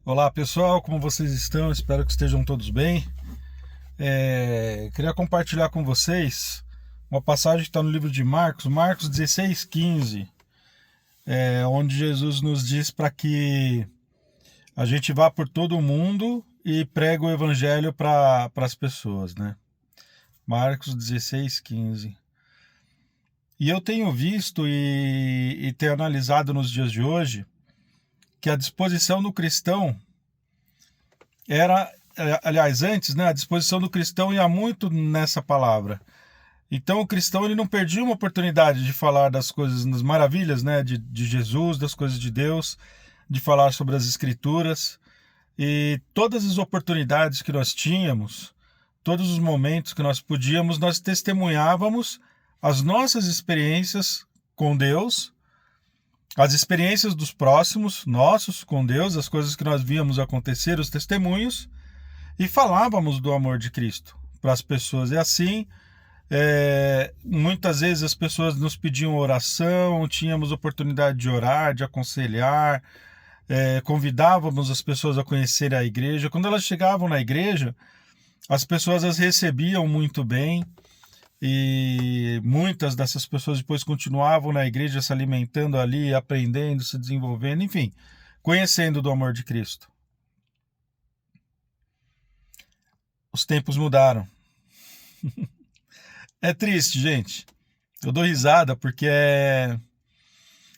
Olá pessoal, como vocês estão? Espero que estejam todos bem. Queria compartilhar com vocês uma passagem que está no livro de Marcos, Marcos 16:15, onde Jesus nos diz para que a gente vá por todo o mundo e pregue o evangelho para as pessoas, né? Marcos 16:15. E eu tenho visto e tenho analisado nos dias de hoje que a disposição do cristão era, aliás, antes, né, a disposição do cristão ia muito nessa palavra. Então o cristão ele não perdia uma oportunidade de falar das coisas, das maravilhas, né, de Jesus, das coisas de Deus, de falar sobre as escrituras. E todas as oportunidades que nós tínhamos, todos os momentos que nós podíamos, nós testemunhávamos as nossas experiências com Deus, as experiências dos próximos, nossos, com Deus, as coisas que nós víamos acontecer, os testemunhos, e falávamos do amor de Cristo para as pessoas. E assim, muitas vezes as pessoas nos pediam oração, tínhamos oportunidade de orar, de aconselhar, convidávamos as pessoas a conhecerem a igreja. Quando elas chegavam na igreja, as pessoas as recebiam muito bem, e muitas dessas pessoas depois continuavam na igreja se alimentando ali, aprendendo, se desenvolvendo, enfim, conhecendo do amor de Cristo. Os tempos mudaram. É triste, gente. Eu dou risada porque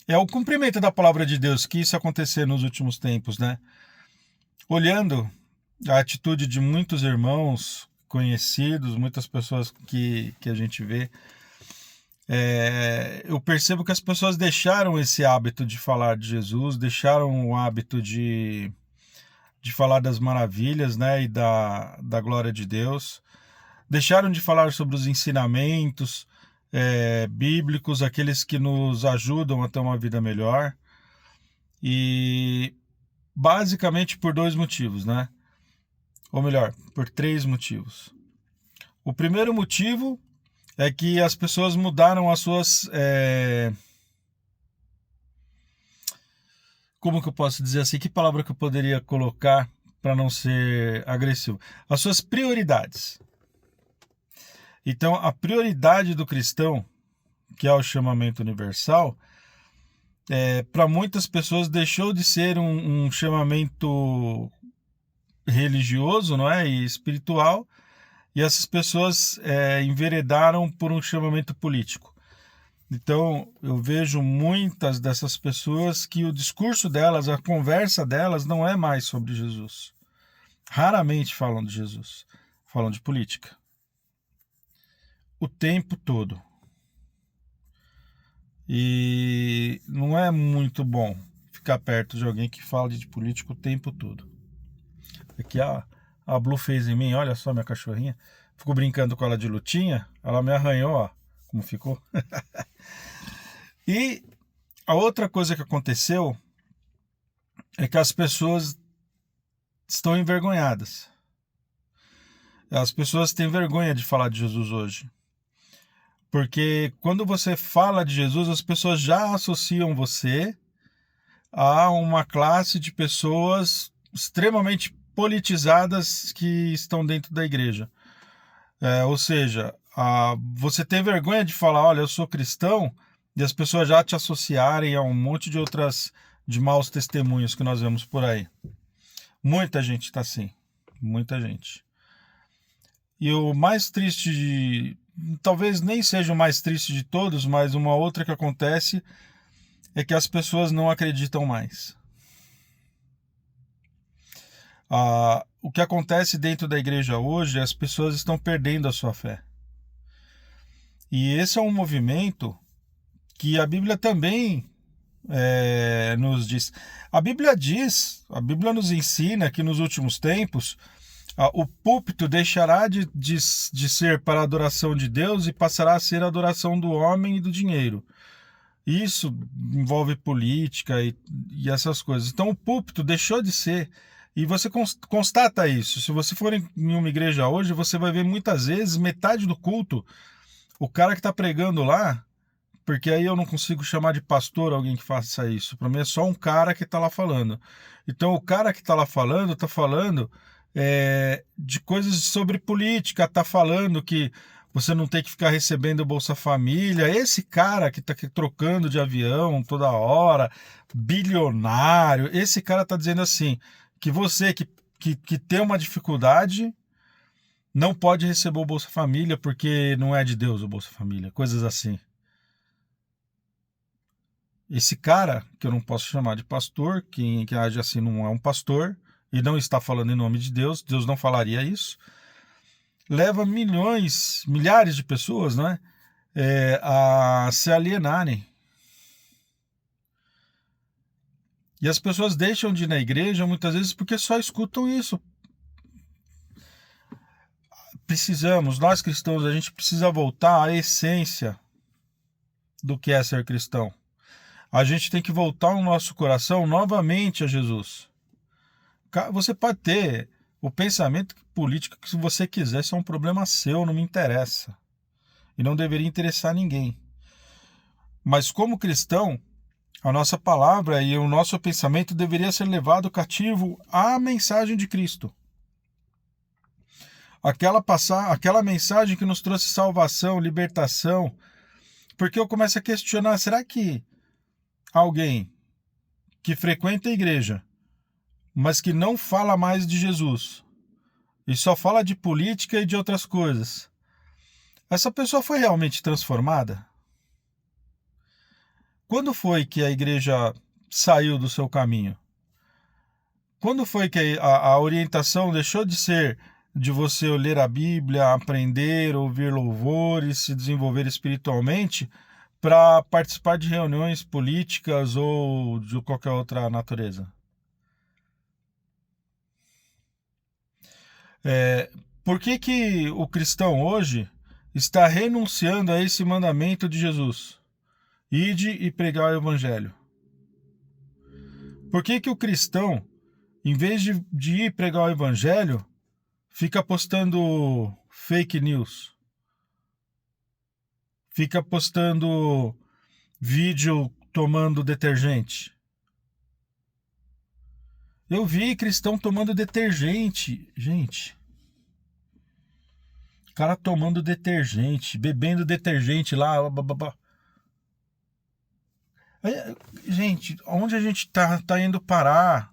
é o cumprimento da palavra de Deus que isso acontecer nos últimos tempos, né? Olhando a atitude de muitos irmãos conhecidos, muitas pessoas que a gente vê, eu percebo que as pessoas deixaram esse hábito de falar de Jesus, deixaram o hábito de falar das maravilhas, né, e da glória de Deus, deixaram de falar sobre os ensinamentos bíblicos, aqueles que nos ajudam a ter uma vida melhor, e basicamente por dois motivos, né? Ou melhor, por três motivos. O primeiro motivo é que as pessoas mudaram as suas... Como que eu posso dizer assim? Que palavra que eu poderia colocar para não ser agressivo? As suas prioridades. Então, a prioridade do cristão, que é o chamamento universal, para muitas pessoas deixou de ser um chamamento religioso, não é, e espiritual, e essas pessoas enveredaram por um chamamento político. Então, eu vejo muitas dessas pessoas que o discurso delas, a conversa delas não é mais sobre Jesus. Raramente falam de Jesus, falam de política. O tempo todo. E não é muito bom ficar perto de alguém que fala de política o tempo todo. Aqui a Blue fez em mim, olha só minha cachorrinha. Ficou brincando com ela de lutinha, ela me arranhou, ó, como ficou. E a outra coisa que aconteceu é que as pessoas estão envergonhadas. As pessoas têm vergonha de falar de Jesus hoje. Porque quando você fala de Jesus, as pessoas já associam você a uma classe de pessoas extremamente politizadas que estão dentro da igreja. Ou seja, você tem vergonha de falar, olha, eu sou cristão, e as pessoas já te associarem a um monte de maus testemunhos que nós vemos por aí. Muita gente está assim, muita gente. E o mais triste, talvez nem seja o mais triste de todos, mas uma outra que acontece é que as pessoas não acreditam mais. O que acontece dentro da igreja hoje, as pessoas estão perdendo a sua fé. E esse é um movimento que a Bíblia também nos diz. A Bíblia nos ensina que nos últimos tempos o púlpito deixará de ser para a adoração de Deus e passará a ser a adoração do homem e do dinheiro. Isso envolve política e essas coisas. Então o púlpito deixou de ser, e você constata isso. Se você for em uma igreja hoje, você vai ver muitas vezes metade do culto, o cara que está pregando lá porque aí eu não consigo chamar de pastor alguém que faça isso. Para mim é só um cara que está lá falando. Então o cara que está lá falando, está falando de coisas sobre política, está falando que você não tem que ficar recebendo Bolsa Família. Esse cara que está trocando de avião toda hora, bilionário, esse cara está dizendo assim, que você que tem uma dificuldade não pode receber o Bolsa Família porque não é de Deus o Bolsa Família, coisas assim. Esse cara, que eu não posso chamar de pastor, quem que age assim não é um pastor, e não está falando em nome de Deus, Deus não falaria isso, leva milhões, milhares de pessoas, né, a se alienarem. E as pessoas deixam de ir na igreja muitas vezes porque só escutam isso. Nós cristãos, a gente precisa voltar à essência do que é ser cristão. A gente tem que voltar o nosso coração novamente a Jesus. Você pode ter o pensamento político que se você quiser, isso é um problema seu, não me interessa. E não deveria interessar ninguém. Mas como cristão, a nossa palavra e o nosso pensamento deveria ser levado cativo à mensagem de Cristo. Aquela mensagem que nos trouxe salvação, libertação. Porque eu começo a questionar, será que alguém que frequenta a igreja, mas que não fala mais de Jesus, e só fala de política e de outras coisas, essa pessoa foi realmente transformada? Quando foi que a igreja saiu do seu caminho? Quando foi que a orientação deixou de ser de você ler a Bíblia, aprender, ouvir louvores, se desenvolver espiritualmente, para participar de reuniões políticas ou de qualquer outra natureza? Por que o cristão hoje está renunciando a esse mandamento de Jesus? Ide e pregar o evangelho. Por que o cristão, em vez de ir pregar o evangelho, fica postando fake news? Fica postando vídeo tomando detergente? Eu vi cristão tomando detergente, gente. Cara tomando detergente, bebendo detergente lá. Gente, onde a gente tá indo parar?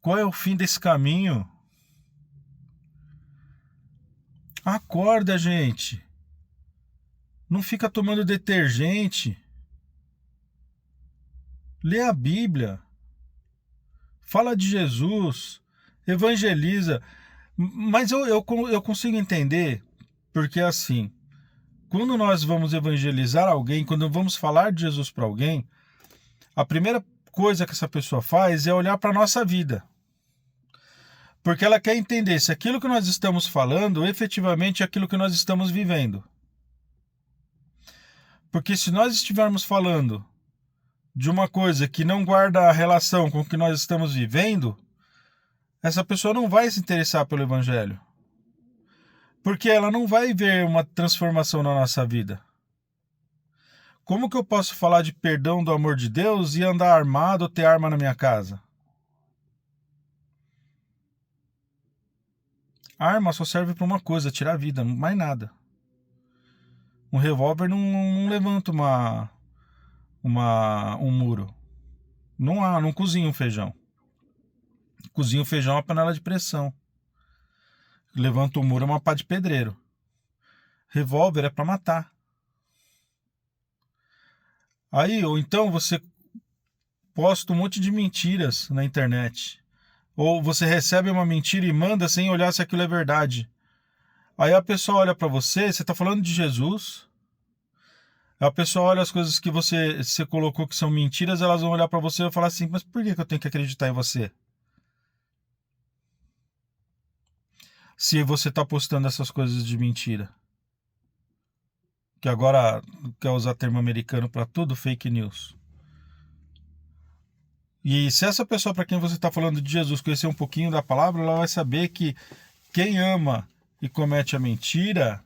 Qual é o fim desse caminho? Acorda, gente. Não fica tomando detergente. Lê a Bíblia. Fala de Jesus. Evangeliza. Mas eu consigo entender, porque assim, quando nós vamos evangelizar alguém, quando vamos falar de Jesus para alguém, a primeira coisa que essa pessoa faz é olhar para a nossa vida. Porque ela quer entender se aquilo que nós estamos falando efetivamente é aquilo que nós estamos vivendo. Porque se nós estivermos falando de uma coisa que não guarda a relação com o que nós estamos vivendo, essa pessoa não vai se interessar pelo evangelho. Porque ela não vai ver uma transformação na nossa vida. Como que eu posso falar de perdão do amor de Deus e andar armado ou ter arma na minha casa? A arma só serve para uma coisa, tirar a vida, mais nada. Um revólver não levanta um muro. Não cozinha um feijão. Cozinha o feijão é uma panela de pressão. Levanta o muro é uma pá de pedreiro. Revólver é para matar. Aí, ou então você posta um monte de mentiras na internet. Ou você recebe uma mentira e manda sem olhar se aquilo é verdade. Aí a pessoa olha para você está falando de Jesus. A pessoa olha as coisas que você colocou que são mentiras, elas vão olhar para você e falar assim, mas por que eu tenho que acreditar em você? Se você está postando essas coisas de mentira. Que agora quer usar termo americano para tudo, fake news. E se essa pessoa para quem você está falando de Jesus conhecer um pouquinho da palavra, ela vai saber que quem ama e comete a mentira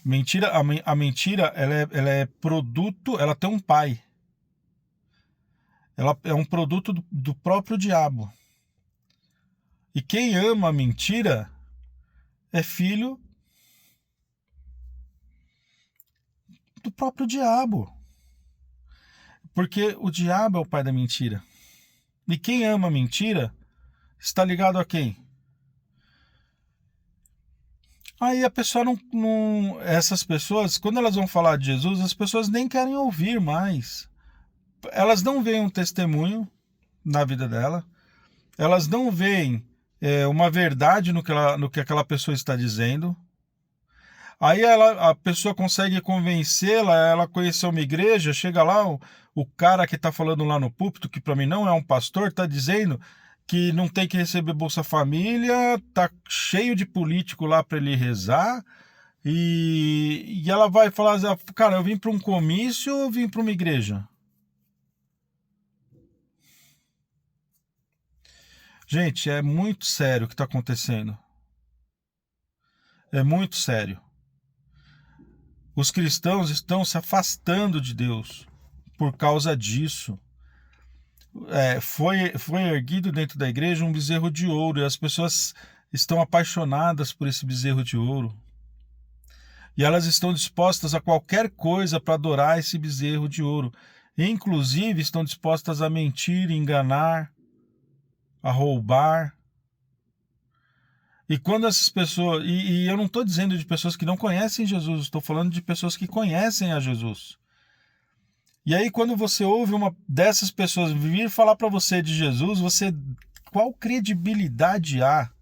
A mentira, ela é produto, ela tem um pai. Ela é um produto do próprio diabo. E quem ama a mentira é filho do próprio diabo. Porque o diabo é o pai da mentira. E quem ama a mentira está ligado a quem? Aí a pessoa essas pessoas, quando elas vão falar de Jesus, as pessoas nem querem ouvir mais. Elas não veem um testemunho na vida dela. Elas não veem uma verdade no que aquela pessoa está dizendo. Aí a pessoa consegue convencê-la, ela conheceu uma igreja, chega lá, o cara que está falando lá no púlpito, que para mim não é um pastor, está dizendo que não tem que receber Bolsa Família, tá cheio de político lá para ele rezar, e ela vai falar, cara, eu vim para um comício ou vim para uma igreja? Gente, é muito sério o que está acontecendo. É muito sério. Os cristãos estão se afastando de Deus por causa disso. Foi erguido dentro da igreja um bezerro de ouro e as pessoas estão apaixonadas por esse bezerro de ouro. E elas estão dispostas a qualquer coisa para adorar esse bezerro de ouro. E, inclusive, estão dispostas a mentir, enganar, a roubar. E quando essas pessoas. E eu não estou dizendo de pessoas que não conhecem Jesus, estou falando de pessoas que conhecem a Jesus. E aí, quando você ouve uma dessas pessoas vir falar para você de Jesus, qual credibilidade há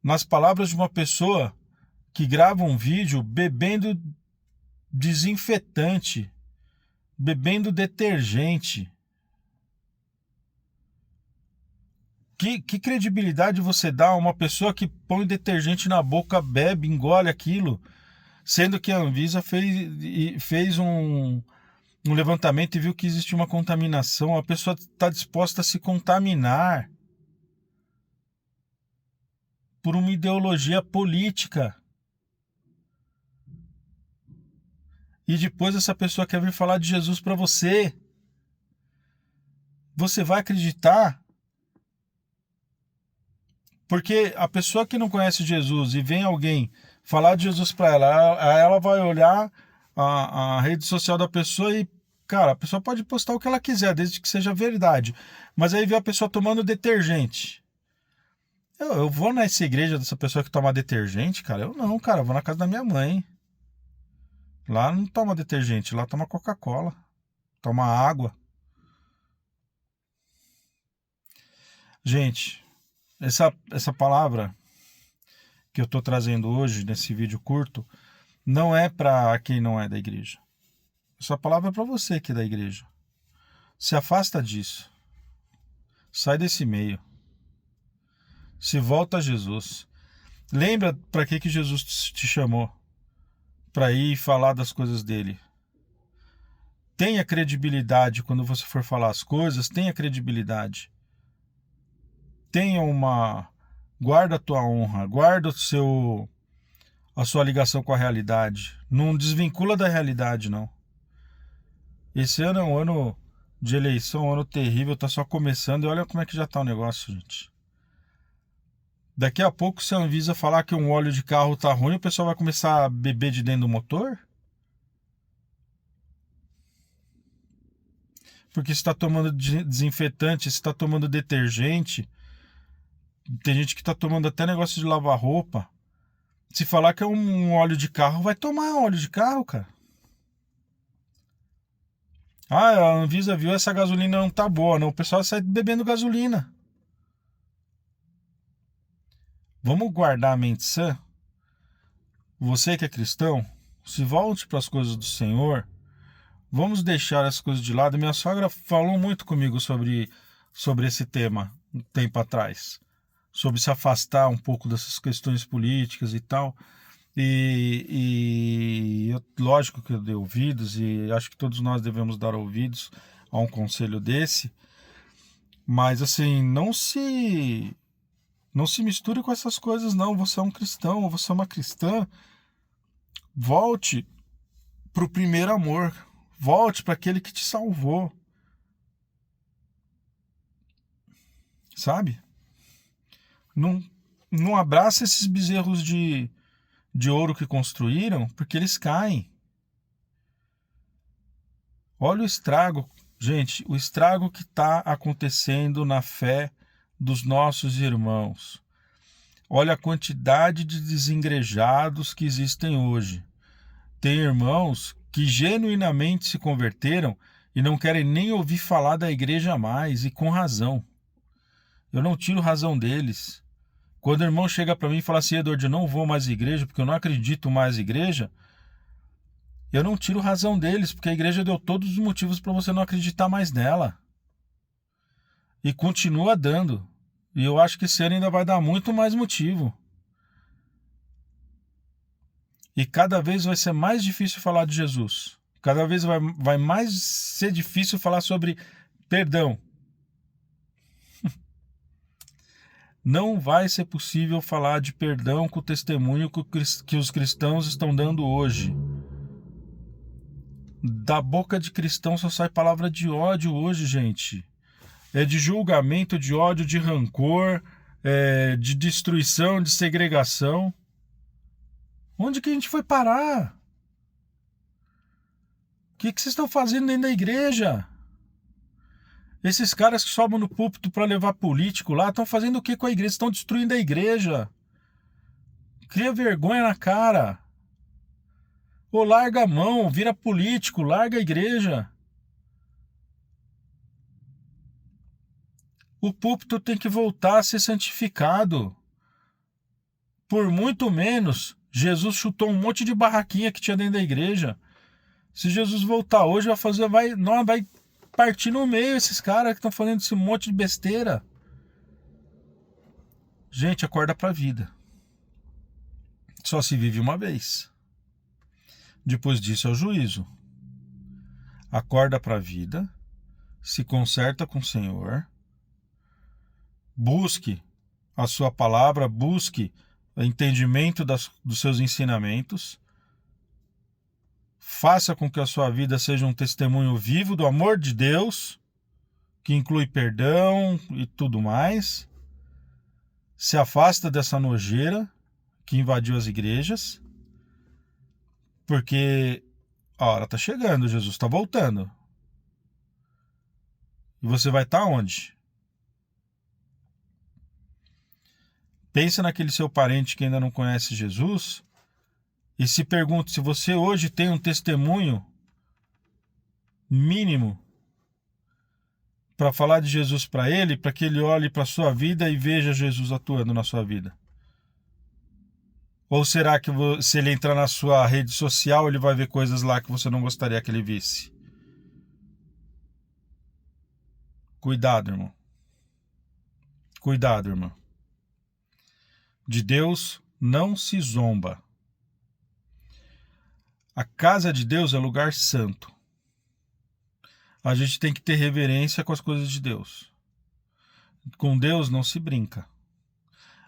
nas palavras de uma pessoa que grava um vídeo bebendo desinfetante, bebendo detergente? Que credibilidade você dá a uma pessoa que põe detergente na boca, bebe, engole aquilo, sendo que a Anvisa fez um levantamento e viu que existe uma contaminação, a pessoa está disposta a se contaminar por uma ideologia política. E depois essa pessoa quer vir falar de Jesus para você. Você vai acreditar? Porque a pessoa que não conhece Jesus e vem alguém falar de Jesus para ela vai olhar a rede social da pessoa e, cara, a pessoa pode postar o que ela quiser, desde que seja verdade. Mas aí vê a pessoa tomando detergente. Eu vou nessa igreja dessa pessoa que toma detergente, cara? Eu não, cara, eu vou na casa da minha mãe. Lá não toma detergente, lá toma Coca-Cola, toma água. Gente, essa palavra que eu estou trazendo hoje nesse vídeo curto não é para quem não é da igreja. Essa palavra é para você que é da igreja. Se afasta disso. Sai desse meio. Se volta a Jesus. Lembra para que Jesus te chamou? Para ir falar das coisas dele. Tenha credibilidade quando você for falar as coisas, tenha credibilidade. Guarda a tua honra, guarda a sua ligação com a realidade. Não desvincula da realidade, não. Esse ano é um ano de eleição, um ano terrível, tá só começando e olha como é que já tá o negócio, gente. Daqui a pouco, se a Anvisa falar que um óleo de carro tá ruim, o pessoal vai começar a beber de dentro do motor? Porque você está tomando desinfetante, você está tomando detergente. Tem gente que está tomando até negócio de lavar roupa. Se falar que é um óleo de carro, vai tomar óleo de carro, cara. Ah, a Anvisa viu essa gasolina não tá boa, não. O pessoal sai bebendo gasolina. Vamos guardar a mente sã? Você que é cristão, se volte para as coisas do Senhor. Vamos deixar as coisas de lado. Minha sogra falou muito comigo sobre esse tema um tempo atrás. Sobre se afastar um pouco dessas questões políticas e tal. Lógico que eu dei ouvidos e acho que todos nós devemos dar ouvidos a um conselho desse. Mas assim, Não se misture com essas coisas, não. Você é um cristão, ou você é uma cristã. Volte para o primeiro amor. Volte para aquele que te salvou. Sabe? Não abraça esses bezerros de ouro que construíram, porque eles caem. Olha o estrago, gente, o estrago que está acontecendo na fé dos nossos irmãos. Olha a quantidade de desengrejados que existem hoje. Tem irmãos que genuinamente se converteram e não querem nem ouvir falar da igreja mais, e com razão. Eu não tiro razão deles. Quando o irmão chega para mim e fala assim, Edward, eu não vou mais à igreja porque eu não acredito mais na igreja, eu não tiro razão deles, porque a igreja deu todos os motivos para você não acreditar mais nela. E continua dando. E eu acho que esse ano ainda vai dar muito mais motivo. E cada vez vai ser mais difícil falar de Jesus. Cada vez vai mais ser difícil falar sobre perdão. Não vai ser possível falar de perdão com o testemunho que os cristãos estão dando hoje. Da boca de cristão só sai palavra de ódio hoje, gente. É de julgamento, de ódio, de rancor, de destruição, de segregação. Onde que a gente foi parar? O que vocês estão fazendo dentro da igreja? Esses caras que sobem no púlpito para levar político lá, estão fazendo o que com a igreja? Estão destruindo a igreja. Cria vergonha na cara. Ou larga a mão, vira político, larga a igreja. O púlpito tem que voltar a ser santificado. Por muito menos, Jesus chutou um monte de barraquinha que tinha dentro da igreja. Se Jesus voltar hoje, vai partir no meio esses caras que estão fazendo esse monte de besteira. Gente, acorda pra vida. Só se vive uma vez. Depois disso é o juízo. Acorda pra vida, se conserta com o Senhor, busque a sua palavra, busque o entendimento dos seus ensinamentos, faça com que a sua vida seja um testemunho vivo do amor de Deus, que inclui perdão e tudo mais. Se afasta dessa nojeira que invadiu as igrejas, porque a hora está chegando, Jesus está voltando. E você vai estar onde? Pensa naquele seu parente que ainda não conhece Jesus e se pergunta se você hoje tem um testemunho mínimo para falar de Jesus para ele, para que ele olhe para a sua vida e veja Jesus atuando na sua vida. Ou será que se ele entrar na sua rede social, ele vai ver coisas lá que você não gostaria que ele visse? Cuidado, irmão. Cuidado, irmão. De Deus não se zomba. A casa de Deus é lugar santo. A gente tem que ter reverência com as coisas de Deus. Com Deus não se brinca.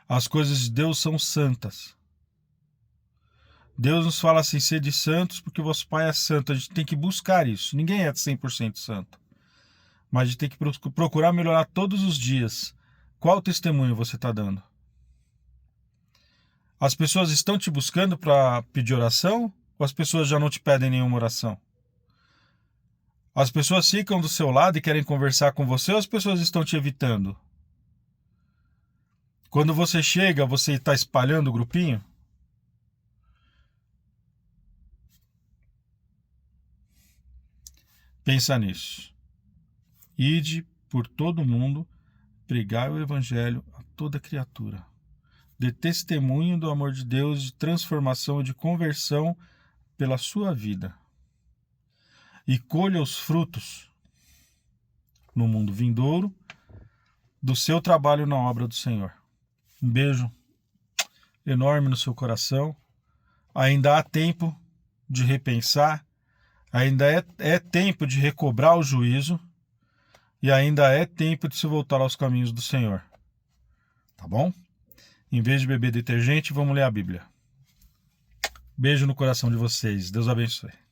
As coisas de Deus são santas. Deus nos fala assim, sede santos porque vosso Pai é santo. A gente tem que buscar isso. Ninguém é 100% santo. Mas a gente tem que procurar melhorar todos os dias. Qual testemunho você está dando? As pessoas estão te buscando para pedir oração? Ou as pessoas já não te pedem nenhuma oração? As pessoas ficam do seu lado e querem conversar com você ou as pessoas estão te evitando? Quando você chega, você está espalhando o grupinho? Pensa nisso. Ide por todo mundo, pregai o evangelho a toda criatura. Dê testemunho do amor de Deus, de transformação e de conversão pela sua vida. E colha os frutos no mundo vindouro do seu trabalho na obra do Senhor. Um beijo enorme no seu coração. Ainda há tempo de repensar, ainda é tempo de recobrar o juízo e ainda é tempo de se voltar aos caminhos do Senhor. Tá bom? Em vez de beber detergente, vamos ler a Bíblia. Beijo no coração de vocês. Deus abençoe.